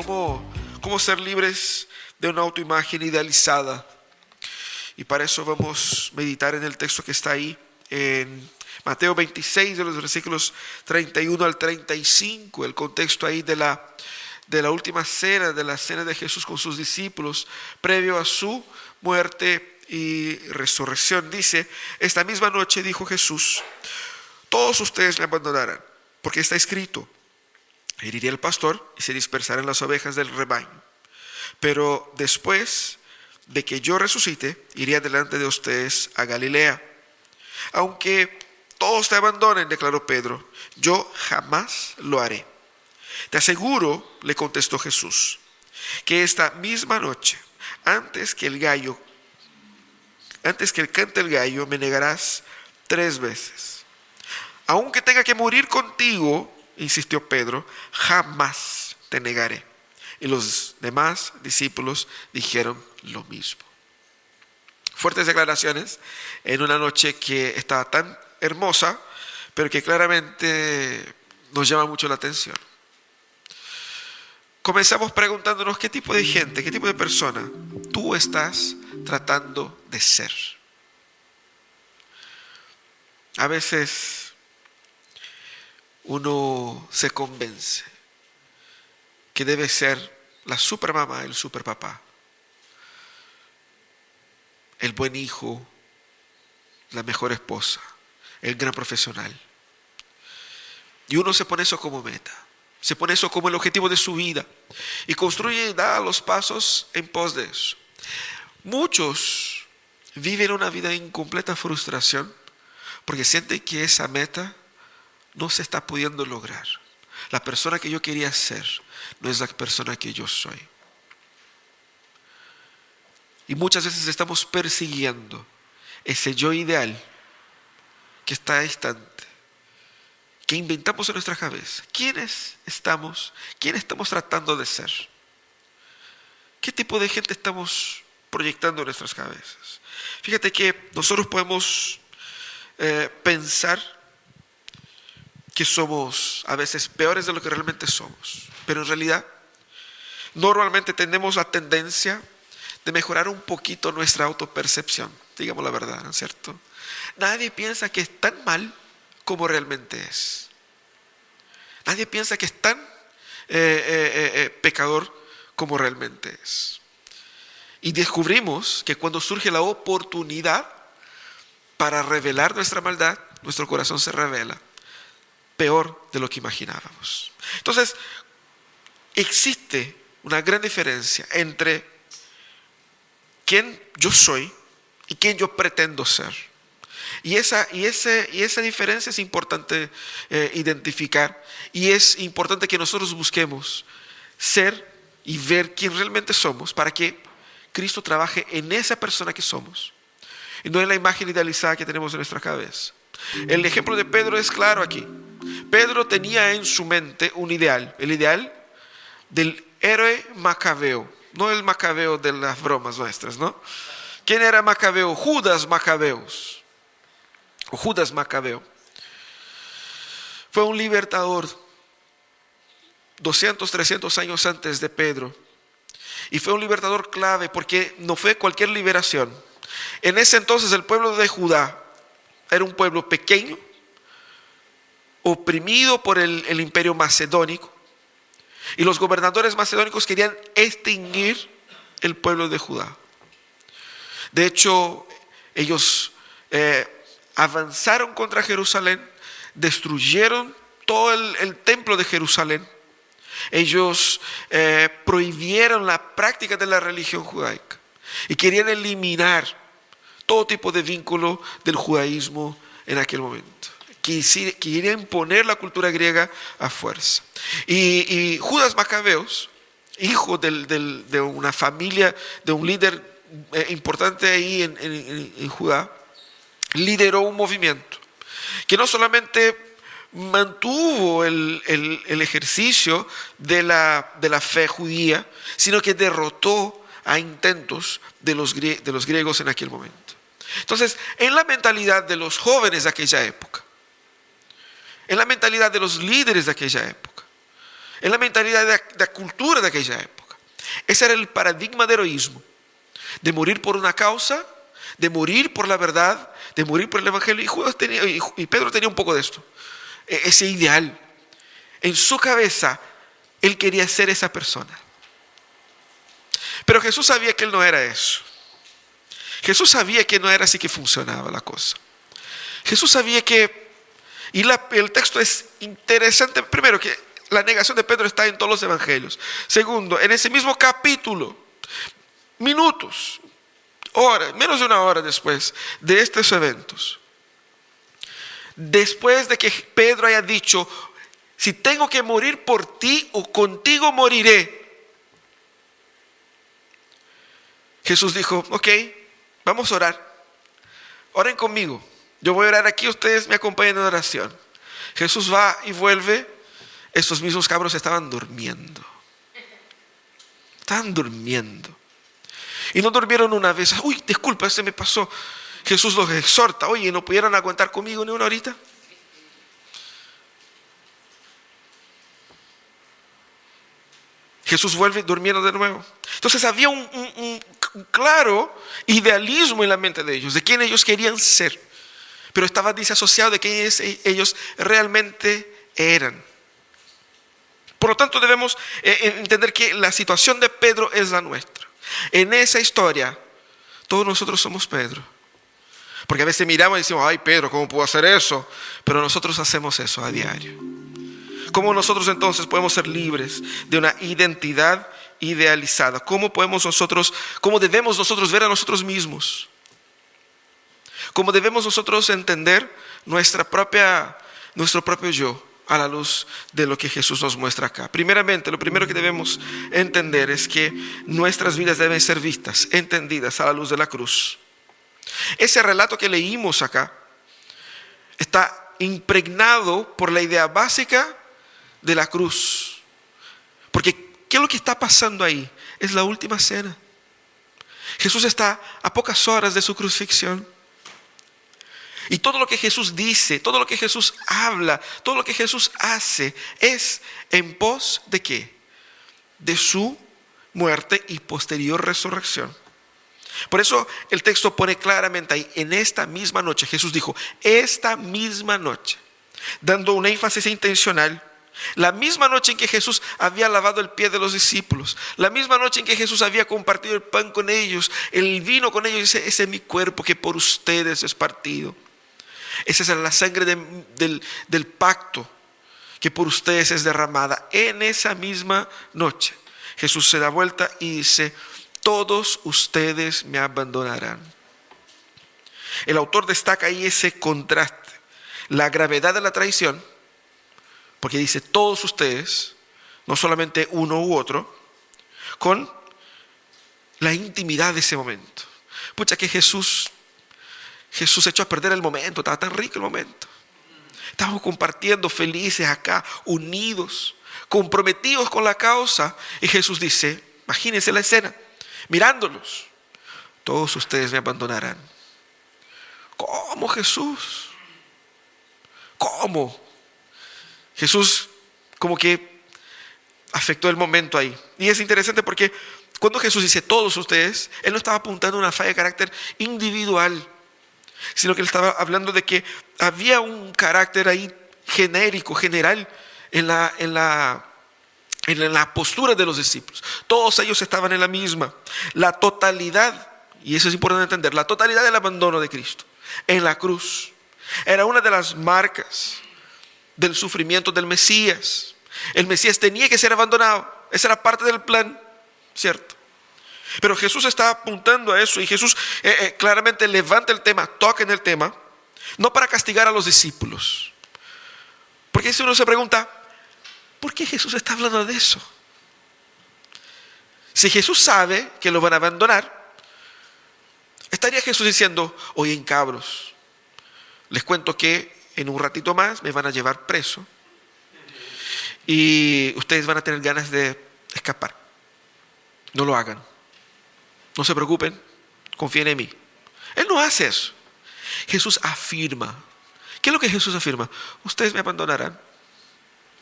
cómo ser libres de una autoimagen idealizada. Y para eso vamos a meditar en el texto que está ahí, en Mateo 26, de los versículos 31 al 35, el contexto ahí de la última cena, de la cena de Jesús con sus discípulos, previo a su muerte y resurrección. Dice: esta misma noche dijo Jesús: todos ustedes me abandonarán, porque está escrito, heriré al pastor y se dispersarán las ovejas del rebaño. Pero después de que yo resucite, iré delante de ustedes a Galilea. Aunque todos te abandonen, declaró Pedro, yo jamás lo haré. Te aseguro, le contestó Jesús, que esta misma noche, antes que cante el gallo, me negarás 3 veces. Aunque tenga que morir contigo, insistió Pedro, jamás te negaré. Y los demás discípulos dijeron lo mismo. Fuertes declaraciones en una noche que estaba tan hermosa, pero que claramente nos llama mucho la atención. Comenzamos preguntándonos qué tipo de gente, qué tipo de persona tú estás tratando de ser. A veces uno se convence que debe ser la supermamá, el superpapá, el buen hijo, la mejor esposa, el gran profesional. Y uno se pone eso como meta, se pone eso como el objetivo de su vida y construye y da los pasos en pos de eso. Muchos viven una vida en completa frustración porque sienten que esa meta no se está pudiendo lograr. La persona que yo quería ser no es la persona que yo soy. Y muchas veces estamos persiguiendo ese yo ideal que está distante, que inventamos en nuestra cabeza. ¿Quién estamos tratando de ser? ¿Qué tipo de gente estamos proyectando en nuestras cabezas? Fíjate que nosotros podemos pensar que somos a veces peores de lo que realmente somos, pero en realidad normalmente tenemos la tendencia de mejorar un poquito nuestra autopercepción, digamos la verdad, ¿no es cierto? Nadie piensa que es tan mal como realmente es. Nadie piensa que es tan pecador como realmente es. Y descubrimos que cuando surge la oportunidad para revelar nuestra maldad, nuestro corazón se revela peor de lo que imaginábamos. Entonces, existe una gran diferencia entre quién yo soy y quién yo pretendo ser. Y esa diferencia es importante identificar, y es importante que nosotros busquemos ser y ver quién realmente somos para que Cristo trabaje en esa persona que somos y no en la imagen idealizada que tenemos en nuestra cabeza. El ejemplo de Pedro es claro aquí. Pedro tenía en su mente un ideal, el ideal del héroe macabeo, no el macabeo de las bromas nuestras, ¿no? ¿Quién era Macabeo? Judas Macabeos, o Judas Macabeo. Fue un libertador 200, 300 años antes de Pedro. Y fue un libertador clave porque no fue cualquier liberación. En ese entonces el pueblo de Judá era un pueblo pequeño, oprimido por el imperio macedónico. Y los gobernadores macedónicos querían extinguir el pueblo de Judá. De hecho, ellos avanzaron contra Jerusalén, destruyeron todo el templo de Jerusalén. Ellos prohibieron la práctica de la religión judaica y querían eliminar todo tipo de vínculo del judaísmo en aquel momento. Querían imponer la cultura griega a fuerza. Y Judas Macabeos, hijo de una familia, de un líder importante ahí en Judá, lideró un movimiento que no solamente mantuvo el ejercicio de la fe judía, sino que derrotó a intentos de los griegos en aquel momento. Entonces, en la mentalidad de los jóvenes de aquella época, en la mentalidad de los líderes de aquella época, en la mentalidad de la cultura de aquella época. Ese era el paradigma de heroísmo, de morir por una causa, de morir por la verdad, de morir por el evangelio. Y Pedro tenía un poco de esto, ese ideal. En su cabeza, él quería ser esa persona. Pero Jesús sabía que él no era eso. Jesús sabía que no era así que funcionaba la cosa. Jesús sabía que, y el texto es interesante, primero que la negación de Pedro está en todos los evangelios. Segundo, en ese mismo capítulo, minutos, horas, menos de una hora después de estos eventos, después de que Pedro haya dicho, si tengo que morir por ti o contigo moriré, Jesús dijo, ok, vamos a orar. Oren conmigo. Yo voy a orar aquí, ustedes me acompañan en oración. Jesús va y vuelve. Estos mismos cabros estaban durmiendo. Estaban durmiendo. Y no durmieron una vez. Uy, disculpa, se me pasó. Jesús los exhorta. Oye, ¿no pudieron aguantar conmigo ni una horita? Jesús vuelve durmiendo de nuevo. Entonces había un claro idealismo en la mente de ellos, de quién ellos querían ser, pero estaba disasociado de quién ellos realmente eran. Por lo tanto, debemos entender que la situación de Pedro es la nuestra. En esa historia, todos nosotros somos Pedro. Porque a veces miramos y decimos, ay, Pedro, ¿cómo puedo hacer eso? Pero nosotros hacemos eso a diario. ¿Cómo nosotros entonces podemos ser libres de una identidad idealizada? ¿Cómo debemos nosotros ver a nosotros mismos? ¿Cómo debemos nosotros entender nuestro propio yo a la luz de lo que Jesús nos muestra acá? Primeramente, lo primero que debemos entender es que nuestras vidas deben ser vistas, entendidas a la luz de la cruz. Ese relato que leímos acá está impregnado por la idea básica de la cruz. Porque ¿qué es lo que está pasando ahí? Es la última cena. Jesús está a pocas horas de su crucifixión. Y todo lo que Jesús dice, todo lo que Jesús habla, todo lo que Jesús hace es en pos de ¿qué? De su muerte y posterior resurrección. Por eso el texto pone claramente ahí, en esta misma noche, Jesús dijo, esta misma noche, dando un énfasis intencional. La misma noche en que Jesús había lavado el pie de los discípulos, la misma noche en que Jesús había compartido el pan con ellos, el vino con ellos, dice, ese es mi cuerpo que por ustedes es partido. Esa es la sangre del pacto que por ustedes es derramada. En esa misma noche Jesús se da vuelta y dice, todos ustedes me abandonarán. El autor destaca ahí ese contraste, la gravedad de la traición, porque dice todos ustedes, no solamente uno u otro, con la intimidad de ese momento. Pucha, que Jesús echó a perder el momento, estaba tan rico el momento. Estábamos compartiendo felices acá, unidos, comprometidos con la causa. Y Jesús dice, imagínense la escena, mirándolos, todos ustedes me abandonarán. ¿Cómo, Jesús? ¿Cómo? Jesús como que afectó el momento ahí. Y es interesante porque cuando Jesús dice todos ustedes, Él no estaba apuntando a una falla de carácter individual, sino que Él estaba hablando de que había un carácter ahí genérico, general, en la postura de los discípulos. Todos ellos estaban en la misma. La totalidad, y eso es importante entender, la totalidad del abandono de Cristo en la cruz era una de las marcas del sufrimiento del Mesías. El Mesías tenía que ser abandonado. Esa era parte del plan, ¿cierto? Pero Jesús está apuntando a eso y Jesús claramente levanta el tema, toca en el tema, no para castigar a los discípulos. Porque si uno se pregunta, ¿por qué Jesús está hablando de eso? Si Jesús sabe que lo van a abandonar, estaría Jesús diciendo, oye, cabros, les cuento que en un ratito más me van a llevar preso y ustedes van a tener ganas de escapar. No lo hagan. No se preocupen, confíen en mí. Él no hace eso. Jesús afirma. ¿Qué es lo que Jesús afirma? Ustedes me abandonarán.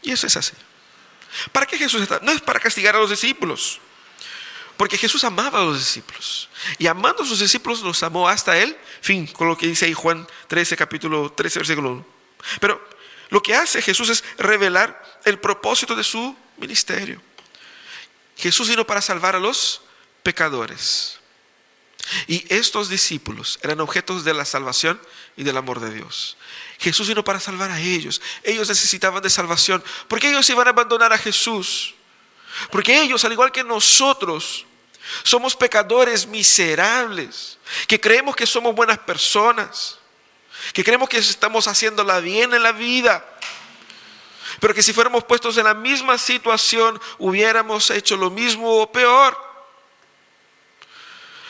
Y eso es así. ¿Para qué Jesús está? No es para castigar a los discípulos, porque Jesús amaba a los discípulos. Y amando a sus discípulos, los amó hasta el fin, con lo que dice ahí Juan 13, capítulo 13, versículo 1. Pero lo que hace Jesús es revelar el propósito de su ministerio. Jesús vino para salvar a los pecadores. Y estos discípulos eran objetos de la salvación y del amor de Dios. Jesús vino para salvar a ellos. Ellos necesitaban de salvación. ¿Por qué ellos iban a abandonar a Jesús? Porque ellos, al igual que nosotros, somos pecadores miserables, que creemos que somos buenas personas, que creemos que estamos haciéndola bien en la vida, pero que si fuéramos puestos en la misma situación, hubiéramos hecho lo mismo o peor.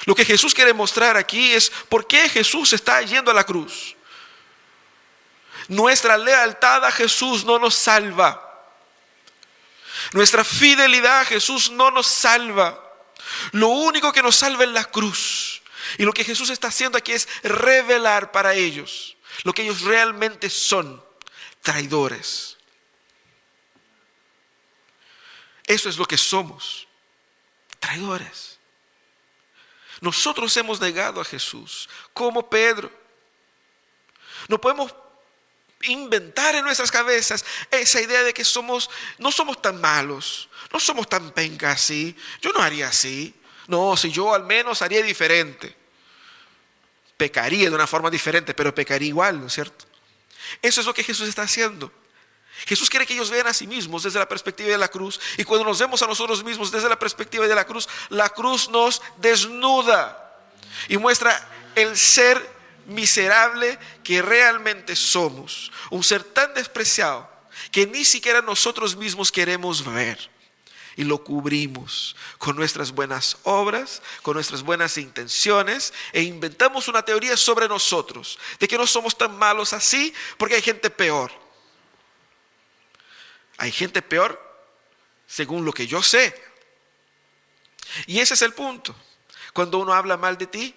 Lo que Jesús quiere mostrar aquí es por qué Jesús está yendo a la cruz. Nuestra lealtad a Jesús no nos salva. Nuestra fidelidad a Jesús no nos salva. Lo único que nos salva es la cruz. Y lo que Jesús está haciendo aquí es revelar para ellos lo que ellos realmente son: traidores. Eso es lo que somos: traidores. Nosotros hemos negado a Jesús, como Pedro. No podemos inventar en nuestras cabezas esa idea de que no somos tan malos, no somos tan penca así. Yo no haría así. No, si yo al menos haría diferente. Pecaría de una forma diferente, pero pecaría igual, ¿no es cierto? Eso es lo que Jesús está haciendo. Jesús quiere que ellos vean a sí mismos desde la perspectiva de la cruz. Y cuando nos vemos a nosotros mismos desde la perspectiva de la cruz nos desnuda y muestra el ser miserable que realmente somos. Un ser tan despreciado que ni siquiera nosotros mismos queremos ver. Y lo cubrimos con nuestras buenas obras, con nuestras buenas intenciones, e inventamos una teoría sobre nosotros, de que no somos tan malos así porque hay gente peor. Hay gente peor según lo que yo sé. Y ese es el punto. Cuando uno habla mal de ti,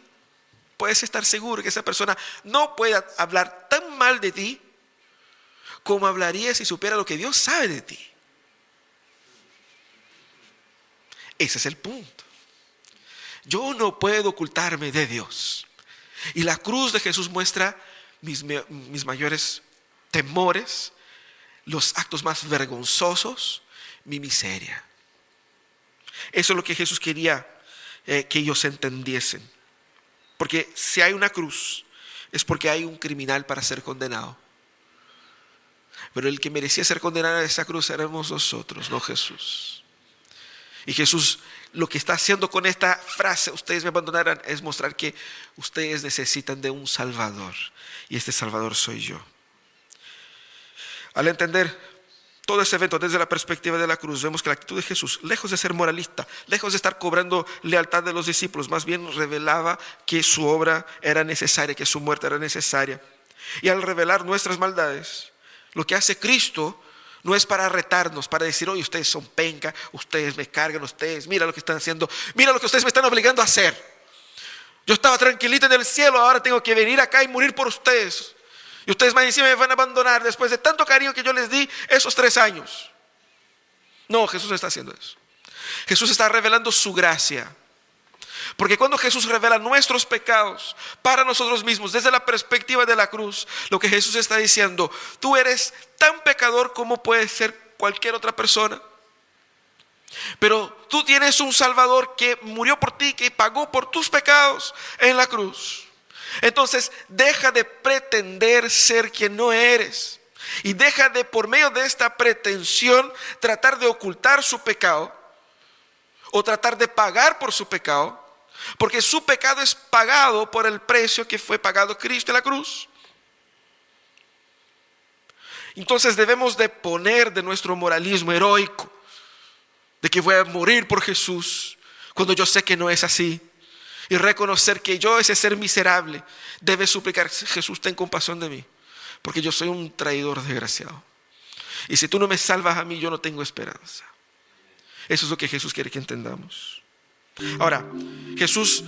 puedes estar seguro que esa persona no puede hablar tan mal de ti como hablaría si supiera lo que Dios sabe de ti. Ese es el punto. Yo no puedo ocultarme de Dios. Y la cruz de Jesús muestra mis mayores temores, los actos más vergonzosos, mi miseria. Eso es lo que Jesús quería que ellos entendiesen. Porque si hay una cruz, es porque hay un criminal para ser condenado. Pero el que merecía ser condenado a esa cruz éramos nosotros, no Jesús. Y Jesús lo que está haciendo con esta frase, ustedes me abandonarán, es mostrar que ustedes necesitan de un Salvador. Y este Salvador soy yo. Al entender todo ese evento desde la perspectiva de la cruz, vemos que la actitud de Jesús, lejos de ser moralista, lejos de estar cobrando lealtad de los discípulos, más bien revelaba que su obra era necesaria, que su muerte era necesaria. Y al revelar nuestras maldades, lo que hace Cristo no es para retarnos, para decir: oye, ustedes son penca, ustedes me cargan, mira lo que están haciendo, mira lo que ustedes me están obligando a hacer. Yo estaba tranquilito en el cielo, ahora tengo que venir acá y morir por ustedes. Y ustedes más encima me van a abandonar después de tanto cariño que yo les di esos 3 años. No, Jesús no está haciendo eso. Jesús está revelando su gracia. Porque cuando Jesús revela nuestros pecados para nosotros mismos desde la perspectiva de la cruz, lo que Jesús está diciendo: tú eres tan pecador como puede ser cualquier otra persona, pero tú tienes un Salvador que murió por ti, que pagó por tus pecados en la cruz. Entonces deja de pretender ser quien no eres y deja de, por medio de esta pretensión, tratar de ocultar su pecado o tratar de pagar por su pecado, porque su pecado es pagado por el precio que fue pagado Cristo en la cruz. Entonces debemos de poner de nuestro moralismo heroico de que voy a morir por Jesús, cuando yo sé que no es así, y reconocer que yo, ese ser miserable, debe suplicar: Jesús, ten compasión de mí, porque yo soy un traidor desgraciado, y si tú no me salvas a mí, yo no tengo esperanza. Eso es lo que Jesús quiere que entendamos. Ahora, Jesús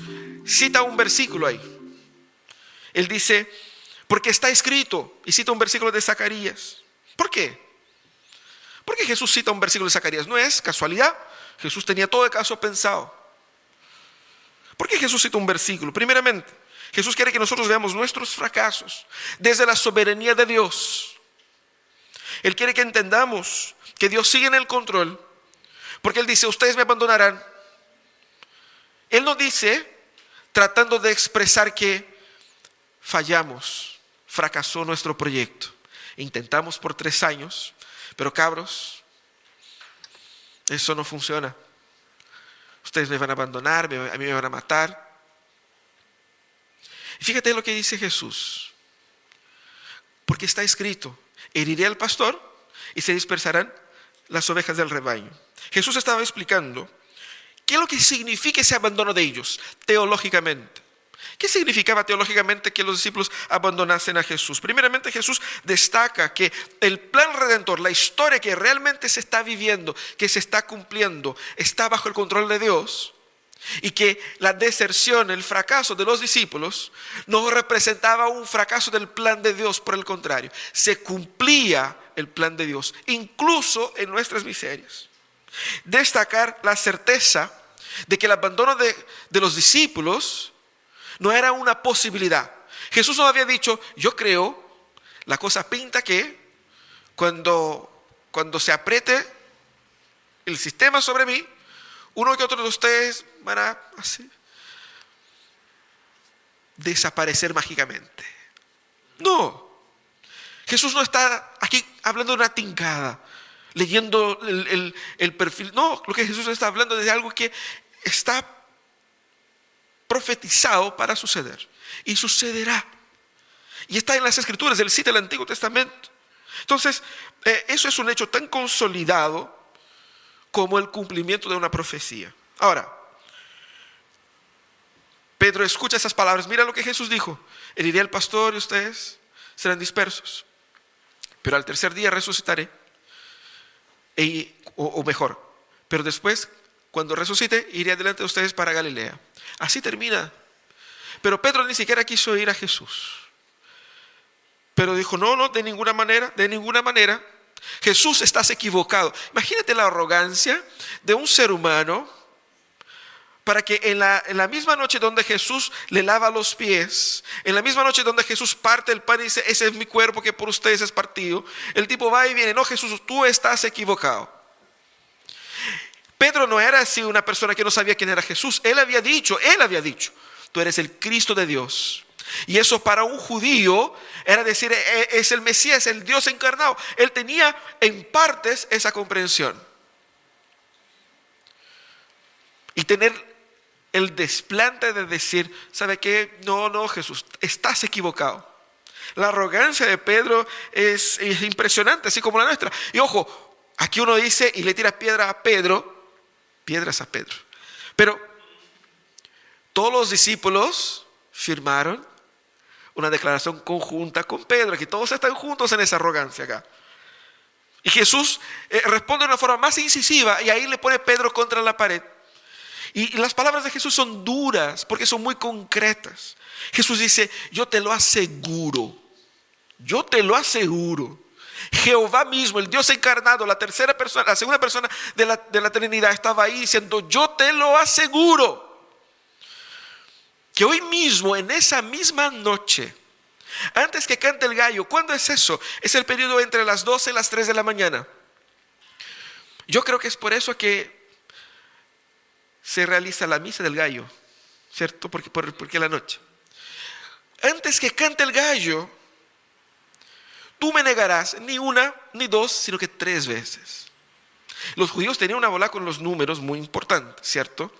cita un versículo ahí. Él dice: porque está escrito, y cita un versículo de Zacarías. ¿Por qué? ¿Por qué Jesús cita un versículo de Zacarías? No es casualidad. Jesús tenía todo el caso pensado. ¿Por qué Jesús cita un versículo? Primeramente, Jesús quiere que nosotros veamos nuestros fracasos desde la soberanía de Dios. Él quiere que entendamos que Dios sigue en el control, porque Él dice, ustedes me abandonarán. Él no dice tratando de expresar que fallamos, fracasó nuestro proyecto. Intentamos por 3 años, pero cabros, eso no funciona. Ustedes me van a abandonar, a mí me van a matar. Y fíjate lo que dice Jesús. Porque está escrito, heriré al pastor y se dispersarán las ovejas del rebaño. Jesús estaba explicando qué es lo que significa ese abandono de ellos, teológicamente. ¿Qué significaba teológicamente que los discípulos abandonasen a Jesús? Primeramente, Jesús destaca que el plan redentor, la historia que realmente se está viviendo, que se está cumpliendo, está bajo el control de Dios. Y que la deserción, el fracaso de los discípulos no representaba un fracaso del plan de Dios, por el contrario, se cumplía el plan de Dios, incluso en nuestras miserias. Destacar la certeza de que el abandono de los discípulos no era una posibilidad. Jesús no había dicho, yo creo, la cosa pinta que cuando se apriete el sistema sobre mí, uno que otro de ustedes van a desaparecer mágicamente. No. Jesús no está aquí hablando de una tincada, leyendo el perfil. No, lo que Jesús está hablando es de algo que está profetizado para suceder. Y sucederá. Y está en las Escrituras, él cita el Antiguo Testamento. Entonces, eso es un hecho tan consolidado como el cumplimiento de una profecía. Ahora, Pedro escucha esas palabras. Mira lo que Jesús dijo. Heriré al pastor y ustedes serán dispersos. Pero al tercer día resucitaré. O mejor, pero después, cuando resucite, iré delante de ustedes para Galilea. Así termina. Pero Pedro ni siquiera quiso ir a Jesús. Pero dijo, no, de ninguna manera. Jesús, estás equivocado. Imagínate la arrogancia de un ser humano para que en la misma noche donde Jesús le lava los pies, en la misma noche donde Jesús parte el pan y dice, ese es mi cuerpo que por ustedes es partido, el tipo va y viene, no, Jesús, tú estás equivocado. Pedro no era así una persona que no sabía quién era Jesús. Él había dicho, tú eres el Cristo de Dios. Y eso para un judío era decir, es el Mesías, el Dios encarnado. Él tenía en partes esa comprensión. Y tener el desplante de decir, ¿sabe qué? No, Jesús, estás equivocado. La arrogancia de Pedro es impresionante, así como la nuestra. Y ojo, aquí uno dice y le tira piedras a Pedro. Pero todos los discípulos firmaron una declaración conjunta con Pedro, que todos están juntos en esa arrogancia acá. Y Jesús responde de una forma más incisiva y ahí le pone Pedro contra la pared. Y las palabras de Jesús son duras porque son muy concretas. Jesús dice, yo te lo aseguro. Jehová mismo, el Dios encarnado, la segunda persona de la Trinidad estaba ahí diciendo, yo te lo aseguro. Que hoy mismo, en esa misma noche, antes que cante el gallo, ¿cuándo es eso? Es el periodo entre las 12 y las 3 de la mañana. Yo creo que es por eso que se realiza la misa del gallo, ¿cierto? Porque la noche. Antes que cante el gallo, tú me negarás ni una, ni dos, sino que 3 veces. Los judíos tenían una bola con los números muy importantes, ¿cierto?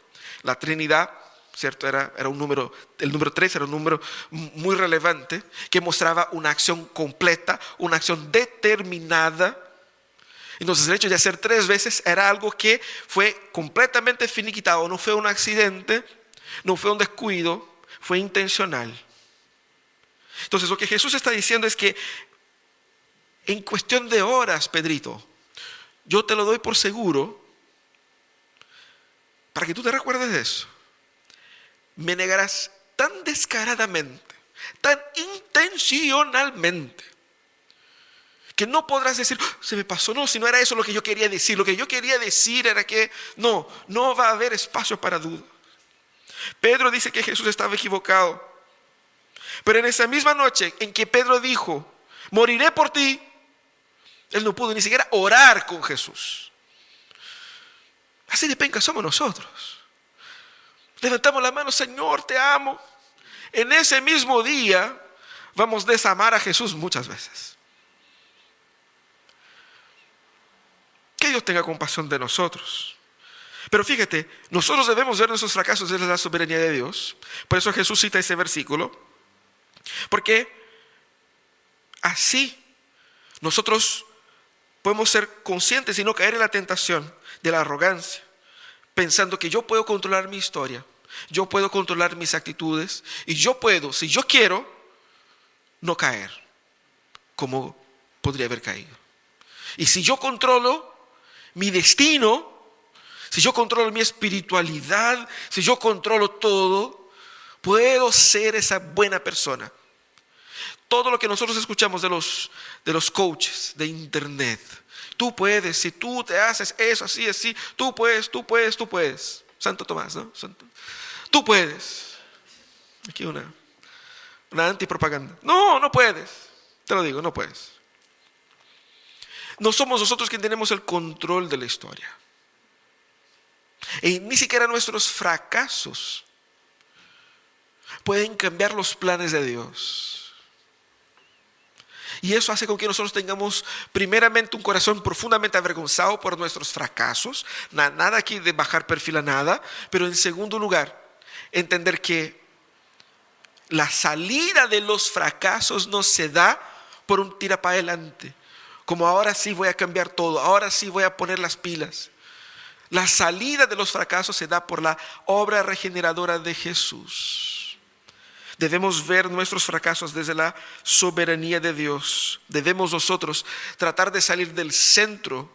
La Trinidad, ¿cierto? Era un número, el número 3 era un número muy relevante que mostraba una acción completa, una acción determinada. Entonces el hecho de hacer 3 veces era algo que fue completamente finiquitado, no fue un accidente, no fue un descuido, fue intencional. Entonces lo que Jesús está diciendo es que en cuestión de horas, Pedrito, yo te lo doy por seguro, para que tú te recuerdes de eso. Me negarás tan descaradamente, tan intencionalmente, que no podrás decir, se me pasó, no, si no era eso lo que yo quería decir. Lo que yo quería decir era que no va a haber espacio para duda. Pedro dice que Jesús estaba equivocado. Pero en esa misma noche en que Pedro dijo, moriré por ti, él no pudo ni siquiera orar con Jesús. Así de penca somos nosotros. Levantamos la mano, Señor, te amo. En ese mismo día vamos a desamar a Jesús muchas veces. Que Dios tenga compasión de nosotros. Pero fíjate, nosotros debemos ver nuestros fracasos desde la soberanía de Dios. Por eso Jesús cita ese versículo. Porque así nosotros podemos ser conscientes y no caer en la tentación de la arrogancia, pensando que yo puedo controlar mi historia, yo puedo controlar mis actitudes y yo puedo, si yo quiero, no caer como podría haber caído. Y si yo controlo mi destino, si yo controlo mi espiritualidad, si yo controlo todo, puedo ser esa buena persona. Todo lo que nosotros escuchamos de los coaches de internet, tú puedes, si tú te haces eso, así, tú puedes. Santo Tomás, ¿no? Tú puedes. Aquí una antipropaganda. No puedes. Te lo digo, no puedes. No somos nosotros quienes tenemos el control de la historia. Y ni siquiera nuestros fracasos pueden cambiar los planes de Dios. Y eso hace con que nosotros tengamos primeramente un corazón profundamente avergonzado por nuestros fracasos. Nada aquí de bajar perfil a nada. Pero en segundo lugar, entender que la salida de los fracasos no se da por un tira para adelante. Como ahora sí voy a cambiar todo, ahora sí voy a poner las pilas. La salida de los fracasos se da por la obra regeneradora de Jesús. Debemos ver nuestros fracasos desde la soberanía de Dios. Debemos nosotros tratar de salir del centro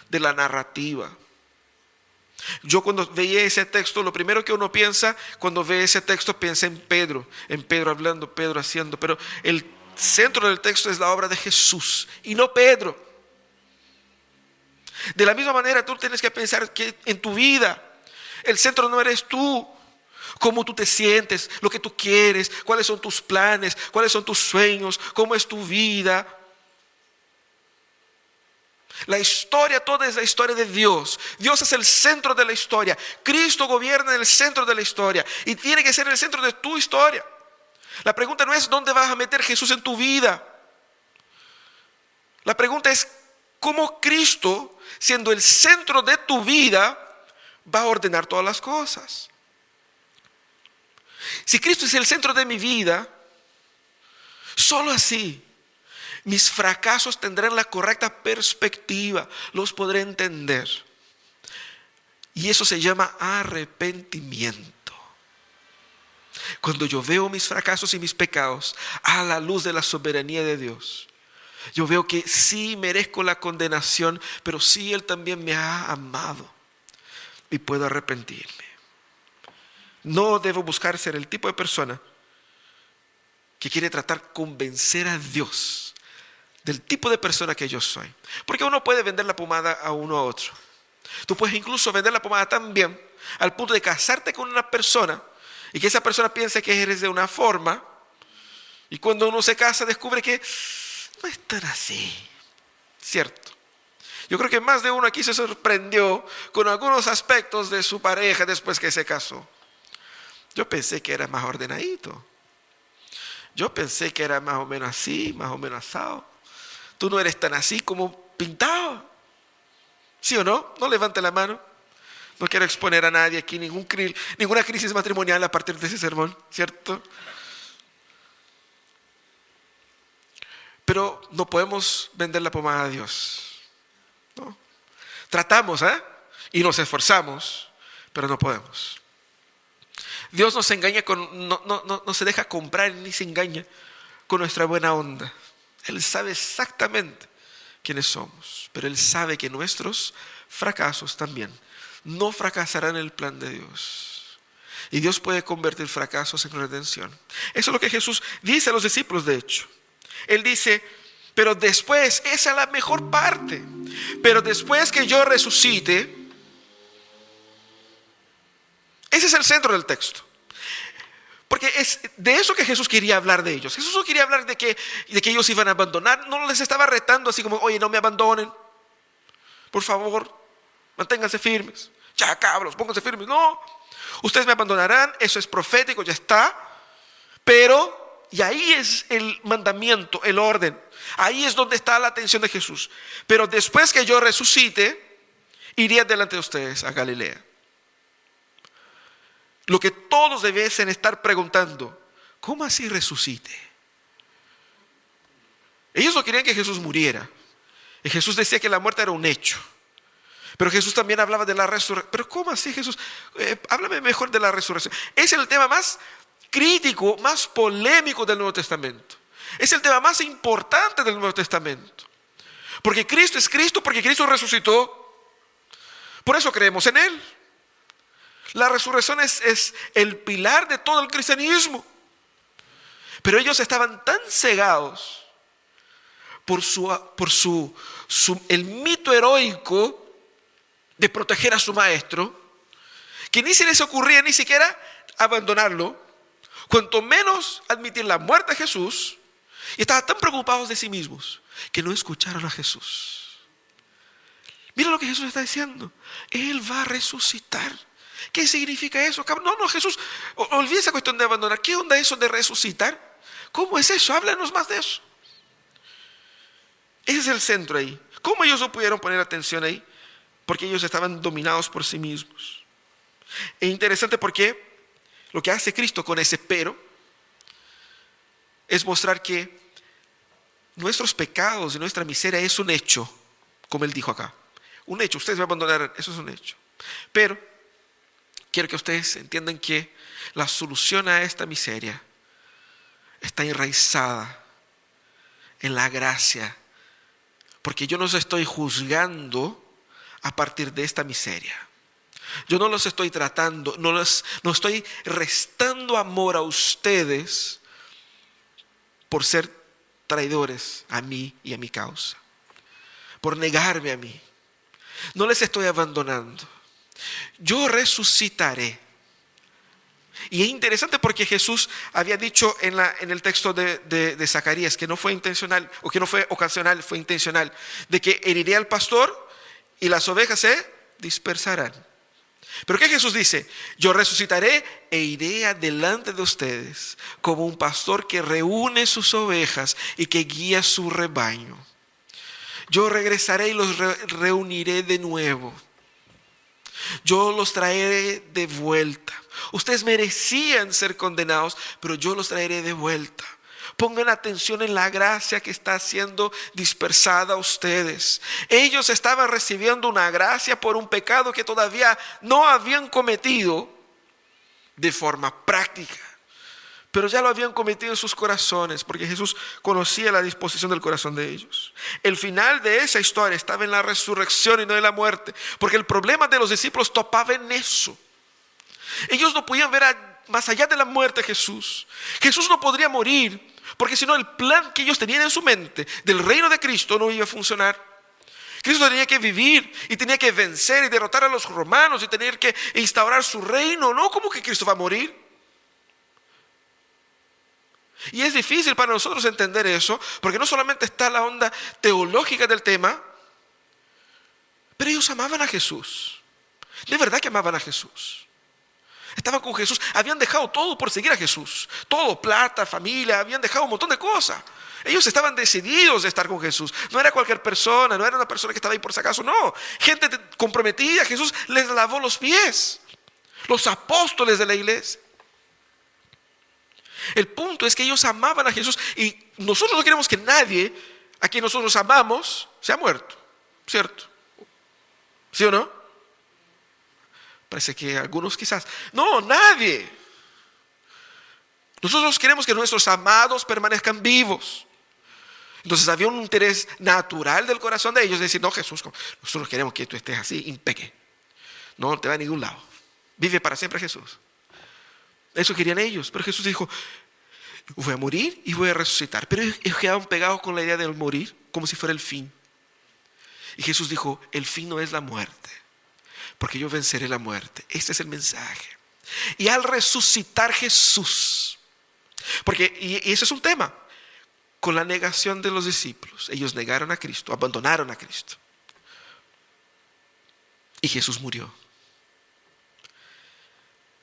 de la narrativa. Yo cuando veía ese texto, lo primero que uno piensa, cuando ve ese texto, piensa en Pedro hablando, Pedro haciendo, pero el centro del texto es la obra de Jesús y no Pedro. De la misma manera, tú tienes que pensar que en tu vida, el centro no eres tú. Cómo tú te sientes, lo que tú quieres, cuáles son tus planes, cuáles son tus sueños, cómo es tu vida. La historia toda es la historia de Dios. Dios es el centro de la historia. Cristo gobierna en el centro de la historia y tiene que ser el centro de tu historia. La pregunta no es dónde vas a meter Jesús en tu vida. La pregunta es cómo Cristo, siendo el centro de tu vida, va a ordenar todas las cosas. Si Cristo es el centro de mi vida, solo así mis fracasos tendrán la correcta perspectiva, los podré entender. Y eso se llama arrepentimiento. Cuando yo veo mis fracasos y mis pecados a la luz de la soberanía de Dios, yo veo que sí merezco la condenación, pero sí Él también me ha amado y puedo arrepentirme. No debo buscar ser el tipo de persona que quiere tratar de convencer a Dios del tipo de persona que yo soy. Porque uno puede vender la pomada a uno a otro. Tú puedes incluso vender la pomada tan bien al punto de casarte con una persona y que esa persona piense que eres de una forma, y cuando uno se casa descubre que no es tan así. ¿Cierto? Yo creo que más de uno aquí se sorprendió con algunos aspectos de su pareja después que se casó. Yo pensé que era más ordenadito. Yo pensé que era más o menos así, más o menos asado. Tú no eres tan así como pintado. ¿Sí o no? No levante la mano. No quiero exponer a nadie aquí ninguna crisis matrimonial a partir de ese sermón, ¿cierto? Pero no podemos vender la pomada a Dios. ¿No? Tratamos, y nos esforzamos, pero no podemos. Dios nos engaña no se deja comprar ni se engaña con nuestra buena onda. Él sabe exactamente quiénes somos, pero Él sabe que nuestros fracasos también no fracasarán en el plan de Dios. Y Dios puede convertir fracasos en redención. Eso es lo que Jesús dice a los discípulos, de hecho. Él dice, Pero después, esa es la mejor parte. Pero después que yo resucite, ese es el centro del texto. Porque es de eso que Jesús quería hablar de ellos. Jesús no quería hablar de que ellos iban a abandonar. No les estaba retando así como, oye, no me abandonen. Por favor, manténganse firmes. Ya, cabros, pónganse firmes. No, ustedes me abandonarán. Eso es profético, ya está. Pero, y ahí es el mandamiento, el orden. Ahí es donde está la atención de Jesús. Pero después que yo resucite, iré delante de ustedes a Galilea. Lo que todos debiesen estar preguntando, ¿cómo así resucite? Ellos no querían que Jesús muriera. Y Jesús decía que la muerte era un hecho. Pero Jesús también hablaba de la resurrección. ¿Pero cómo así, Jesús? Háblame mejor de la resurrección. Es el tema más crítico, más polémico del Nuevo Testamento. Es el tema más importante del Nuevo Testamento. Porque Cristo es Cristo, porque Cristo resucitó. Por eso creemos en Él. La resurrección es el pilar de todo el cristianismo. Pero ellos estaban tan cegados por el mito heroico de proteger a su maestro, que ni se les ocurría ni siquiera abandonarlo, cuanto menos admitir la muerte de Jesús, y estaban tan preocupados de sí mismos que no escucharon a Jesús. Mira lo que Jesús está diciendo. Él va a resucitar. ¿Qué significa eso? No, Jesús, olvide esa cuestión de abandonar. ¿Qué onda eso de resucitar? ¿Cómo es eso? Háblanos más de eso. Ese es el centro ahí. ¿Cómo ellos no pudieron poner atención ahí? Porque ellos estaban dominados por sí mismos. Es interesante porque lo que hace Cristo con ese pero es mostrar que nuestros pecados y nuestra miseria es un hecho, como Él dijo acá. Un hecho, ustedes me abandonarán, eso es un hecho. Pero quiero que ustedes entiendan que la solución a esta miseria está enraizada en la gracia. Porque yo no los estoy juzgando a partir de esta miseria. Yo no los estoy tratando, no estoy restando amor a ustedes por ser traidores a mí y a mi causa, por negarme a mí. No les estoy abandonando. Yo resucitaré. Y es interesante porque Jesús había dicho en el texto de Zacarías que no fue intencional, o que no fue ocasional, fue intencional, de que heriré al pastor y las ovejas se dispersarán. Pero ¿qué Jesús dice? Yo resucitaré e iré adelante de ustedes como un pastor que reúne sus ovejas y que guía su rebaño. Yo regresaré y los reuniré de nuevo. Yo los traeré de vuelta. Ustedes merecían ser condenados, pero yo los traeré de vuelta. Pongan atención en la gracia que está siendo dispersada a ustedes. Ellos estaban recibiendo una gracia por un pecado que todavía no habían cometido de forma práctica, pero ya lo habían cometido en sus corazones, porque Jesús conocía la disposición del corazón de ellos. El final de esa historia estaba en la resurrección y no en la muerte, porque el problema de los discípulos topaba en eso. Ellos no podían ver más allá de la muerte de Jesús. Jesús no podría morir, porque si no el plan que ellos tenían en su mente del reino de Cristo no iba a funcionar. Cristo tenía que vivir y tenía que vencer y derrotar a los romanos y tener que instaurar su reino. No, ¿cómo que Cristo va a morir? Y es difícil para nosotros entender eso, porque no solamente está la onda teológica del tema, pero ellos amaban a Jesús. De verdad que amaban a Jesús. Estaban con Jesús, habían dejado todo por seguir a Jesús. Todo, plata, familia, habían dejado un montón de cosas. Ellos estaban decididos de estar con Jesús. No era cualquier persona, no era una persona que estaba ahí por si acaso, no. Gente comprometida, Jesús les lavó los pies. Los apóstoles de la iglesia. El punto es que ellos amaban a Jesús y nosotros no queremos que nadie a quien nosotros amamos sea muerto, ¿cierto? ¿Sí o no? Parece que algunos quizás. No, nadie. Nosotros queremos que nuestros amados permanezcan vivos. Entonces había un interés natural del corazón de ellos de decir, no, Jesús, nosotros queremos que tú estés así, impeque. No te va a ningún lado. Vive para siempre Jesús. Eso querían ellos. Pero Jesús dijo, Voy a morir y voy a resucitar. Pero ellos quedaban pegados con la idea del morir como si fuera el fin. Y Jesús dijo, el fin no es la muerte, porque yo venceré la muerte. Este es el mensaje. Y al resucitar Jesús, porque y eso es un tema, con la negación de los discípulos, ellos negaron a Cristo, abandonaron a Cristo. Y Jesús murió.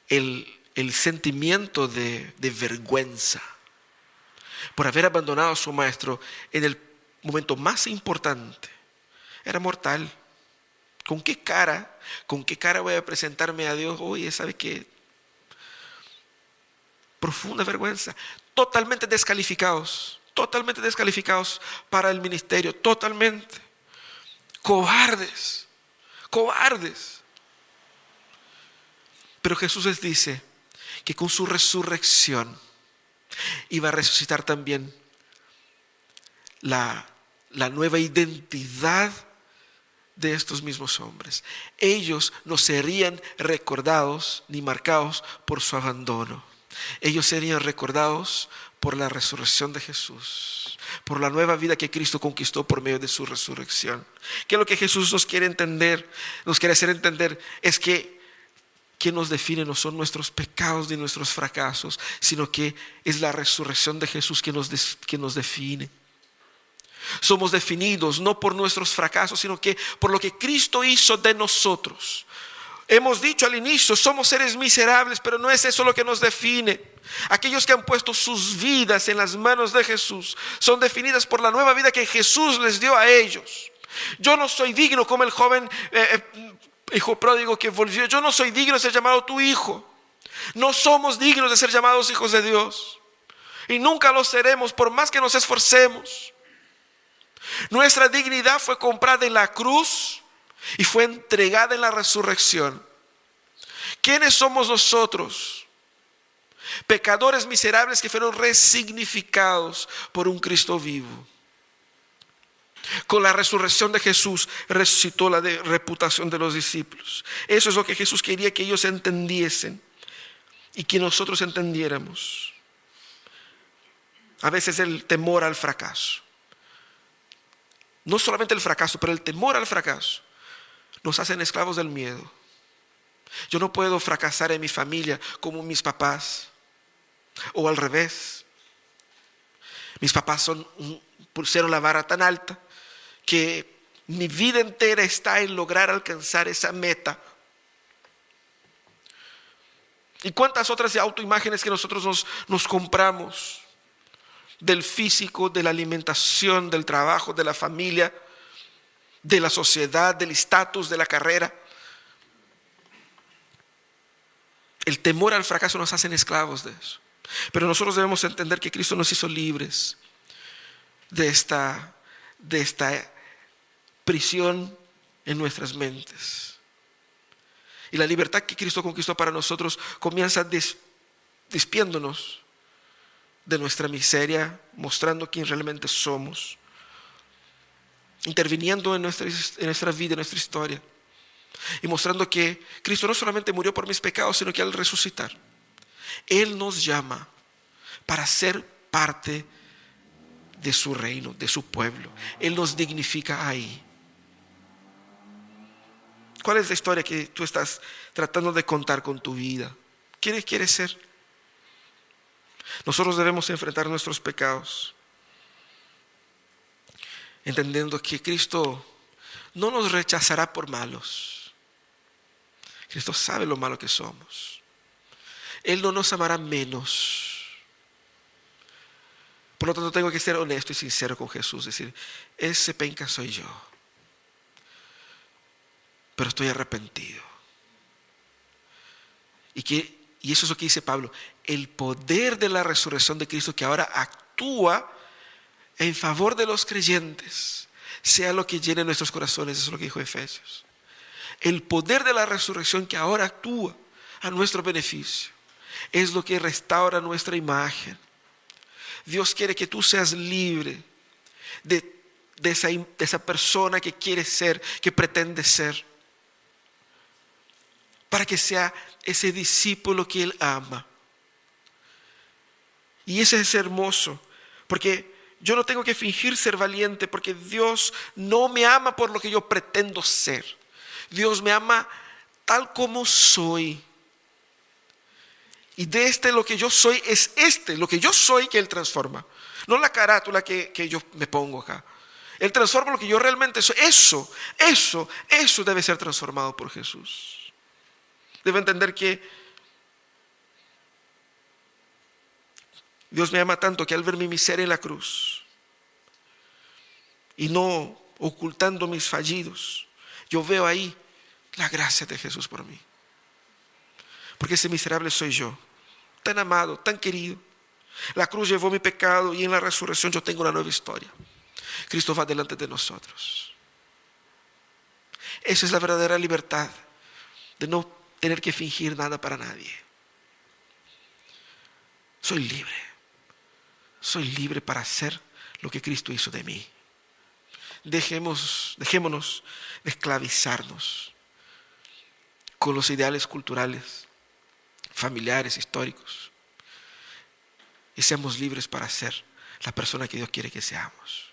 El sentimiento de vergüenza por haber abandonado a su maestro en el momento más importante era mortal. ¿Con qué cara voy a presentarme a Dios? Oye, ¿sabe qué? Profunda vergüenza. Totalmente descalificados para el ministerio, totalmente. Cobardes. Pero Jesús les dice que con su resurrección iba a resucitar también la nueva identidad de estos mismos hombres. Ellos no serían recordados ni marcados por su abandono. Ellos serían recordados por la resurrección de Jesús, por la nueva vida que Cristo conquistó por medio de su resurrección. Que lo que Jesús nos quiere hacer entender es que quien nos define no son nuestros pecados ni nuestros fracasos, sino que es la resurrección de Jesús que nos define. Somos definidos no por nuestros fracasos, sino que por lo que Cristo hizo de nosotros. Hemos dicho al inicio, somos seres miserables, pero no es eso lo que nos define. Aquellos que han puesto sus vidas en las manos de Jesús son definidas por la nueva vida que Jesús les dio a ellos. Yo no soy digno, como el joven hijo pródigo que volvió. Yo no soy digno de ser llamado tu hijo. No somos dignos de ser llamados hijos de Dios. Y nunca lo seremos por más que nos esforcemos. Nuestra dignidad fue comprada en la cruz y fue entregada en la resurrección. ¿Quiénes somos nosotros? Pecadores miserables que fueron resignificados por un Cristo vivo. Con la resurrección de Jesús resucitó la reputación de los discípulos. Eso es lo que Jesús quería que ellos entendiesen y que nosotros entendiéramos. A veces el temor al fracaso, no solamente el fracaso, pero el temor al fracaso, nos hacen esclavos del miedo. Yo no puedo fracasar en mi familia como mis papás, o al revés. Mis papás pusieron la vara tan alta que mi vida entera está en lograr alcanzar esa meta. ¿Y cuántas otras autoimágenes que nosotros nos compramos? Del físico, de la alimentación, del trabajo, de la familia, de la sociedad, del estatus, de la carrera. El temor al fracaso nos hacen esclavos de eso. Pero nosotros debemos entender que Cristo nos hizo libres de esta prisión en nuestras mentes. Y la libertad que Cristo conquistó para nosotros comienza despiéndonos de nuestra miseria, mostrando quién realmente somos, interviniendo en nuestra vida, en nuestra historia, y mostrando que Cristo no solamente murió por mis pecados, sino que al resucitar, Él nos llama para ser parte de su reino, de su pueblo. Él nos dignifica ahí. ¿Cuál es la historia que tú estás tratando de contar con tu vida? ¿Quién quieres ser? Nosotros debemos enfrentar nuestros pecados, entendiendo que Cristo no nos rechazará por malos. Cristo sabe lo malo que somos. Él no nos amará menos. Por lo tanto, tengo que ser honesto y sincero con Jesús, decir, ese penca soy yo, pero estoy arrepentido. Y eso es lo que dice Pablo, el poder de la resurrección de Cristo que ahora actúa en favor de los creyentes, sea lo que llene nuestros corazones. Eso es lo que dijo Efesios. El poder de la resurrección que ahora actúa a nuestro beneficio es lo que restaura nuestra imagen. Dios quiere que tú seas libre de esa persona que quieres ser, que pretende ser, para que sea ese discípulo que Él ama. Y ese es hermoso, porque yo no tengo que fingir ser valiente, porque Dios no me ama por lo que yo pretendo ser. Dios me ama tal como soy. Y de lo que yo soy, es lo que yo soy que Él transforma. No la carátula que yo me pongo acá. Él transforma lo que yo realmente soy. Eso debe ser transformado por Jesús. Debe entender que Dios me ama tanto que al ver mi miseria en la cruz y no ocultando mis fallidos, yo veo ahí la gracia de Jesús por mí. Porque ese miserable soy yo, tan amado, tan querido. La cruz llevó mi pecado y en la resurrección yo tengo una nueva historia. Cristo va delante de nosotros. Esa es la verdadera libertad, de no tener que fingir nada para nadie. Soy libre. Soy libre para hacer lo que Cristo hizo de mí. Dejémonos de esclavizarnos con los ideales culturales, familiares, históricos, y seamos libres para ser la persona que Dios quiere que seamos,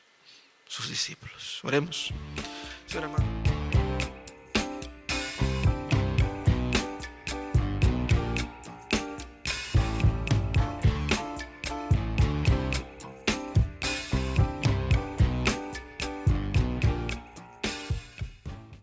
sus discípulos. Oremos. Señor amado.